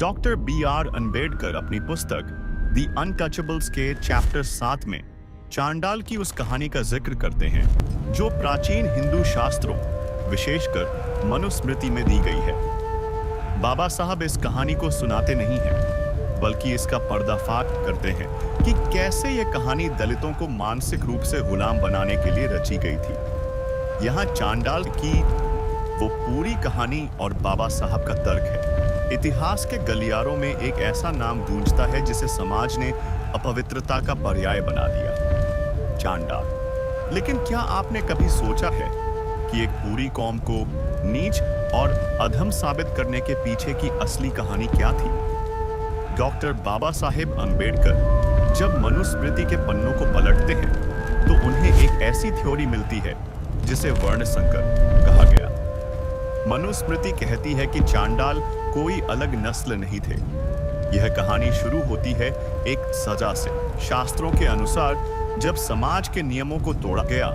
Doctor B.R. Ambedkar अपनी पुस्तक दी untouchables के चैप्टर 7 में चांडाल की उस कहानी का जिक्र करते हैं जो प्राचीन हिंदू शास्त्रों विशेषकर मनुस्मृति में दी गई है। बाबा साहब इस कहानी को सुनाते नहीं हैं बल्कि इसका पर्दाफाश करते हैं कि कैसे यह कहानी दलितों को मानसिक रूप से गुलाम बनाने के लिए रची गई थी। यहाँ चांडाल की वो पूरी कहानी और बाबा साहब का तर्क है। इतिहास के गलियारों में एक ऐसा नाम गूंजता है जिसे समाज ने अपवित्रता का पर्याय बना दिया, चांडाल। लेकिन क्या आपने कभी सोचा है कि एक पूरी कौम को नीच और अधम साबित करने के पीछे की असली कहानी क्या थी? डॉक्टर बाबा साहेब अम्बेडकर जब मनुस्मृति के पन्नों को पलटते हैं तो उन्हें एक ऐसी थ्योरी मिलती है जिसे वर्ण संकर कहा गया। मनुस्मृति कहती है कि चांडाल कोई अलग नस्ल नहीं थे। यह कहानी शुरू होती है एक सजा से। शास्त्रों के अनुसार जब समाज के नियमों को तोड़ा गया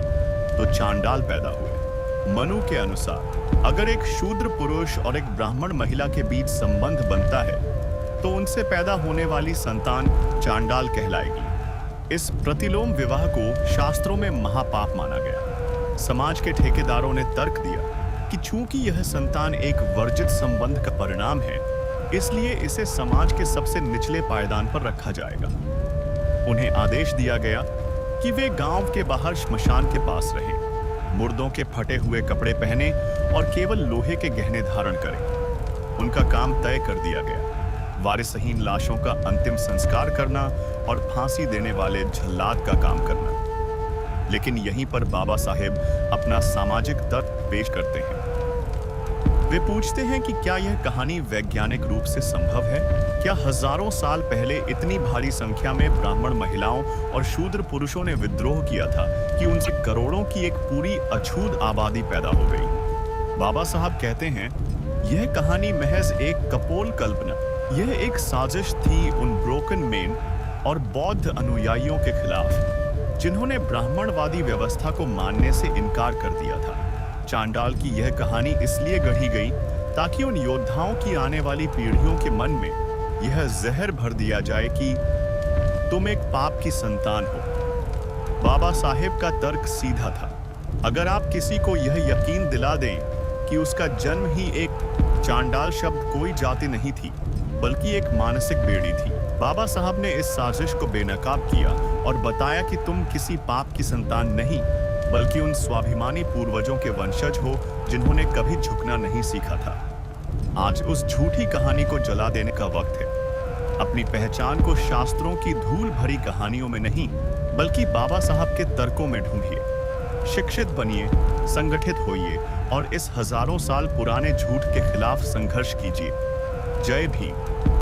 तो चांडाल पैदा हुए। मनु के अनुसार अगर एक शूद्र पुरुष और एक ब्राह्मण महिला के बीच संबंध बनता है तो उनसे पैदा होने वाली संतान चांडाल कहलाएगी। इस प्रतिलोम विवाह को शास्त्रों में महापाप माना गया। समाज के ठेकेदारों ने तर्क दिया कि चूंकि यह संतान एक वर्जित संबंध का परिणाम है, इसलिए इसे समाज के सबसे निचले पायदान पर रखा जाएगा। उन्हें आदेश दिया गया कि वे गांव के बाहर श्मशान के पास रहें, मुर्दों के फटे हुए कपड़े पहने और केवल लोहे के गहने धारण करें। उनका काम तय कर दिया गया, वारिसहीन लाशों का अंतिम संस्कार करना और फांसी देने वाले झल्लाद का काम करना। लेकिन यहीं पर बाबा साहेब अपना सामाजिक तर्क पेश करते हैं। वे पूछते हैं कि क्या यह कहानी वैज्ञानिक रूप से संभव है? क्या हजारों साल पहले इतनी भारी संख्या में ब्राह्मण महिलाओं और शूद्र पुरुषों ने विद्रोह किया था कि उनसे करोड़ों की एक पूरी अछूत आबादी पैदा हो गई? बाबा साहब कहते हैं, यह कहानी महज एक कपोल कल्पना, यह एक साजिश थी उन ब्रोकन मेन और बौद्ध अनुयायियों के खिलाफ जिन्होंने ब्राह्मणवादी व्यवस्था को मानने से इनकार कर दिया था। चांडाल की यह कहानी इसलिए गढ़ी गई ताकि उन योद्धाओं की आने वाली पीढ़ियों के मन में यह जहर भर दिया जाए कि तुम एक पाप की संतान हो। बाबा साहेब का तर्क सीधा था। अगर आप किसी को यह यकीन दिला दें कि उसका जन्म ही एक चांडाल शब्द कोई जाति नहीं थी बल्कि एक मानसिक बेड़ी थी। बाबा साहब ने इस साजिश को बेनकाब किया और बताया कि तुम किसी पाप की संतान नहीं बल्कि उन स्वाभिमानी पूर्वजों के वंशज हो जिन्होंने कभी झुकना नहीं सीखा था। आज उस झूठी कहानी को जला देने का वक्त है। अपनी पहचान को शास्त्रों की धूल भरी कहानियों में नहीं बल्कि बाबा साहब के तर्कों में ढूंढिए। शिक्षित बनिए, संगठित होइए और इस हजारों साल पुराने झूठ के खिलाफ संघर्ष कीजिए। जय भीम।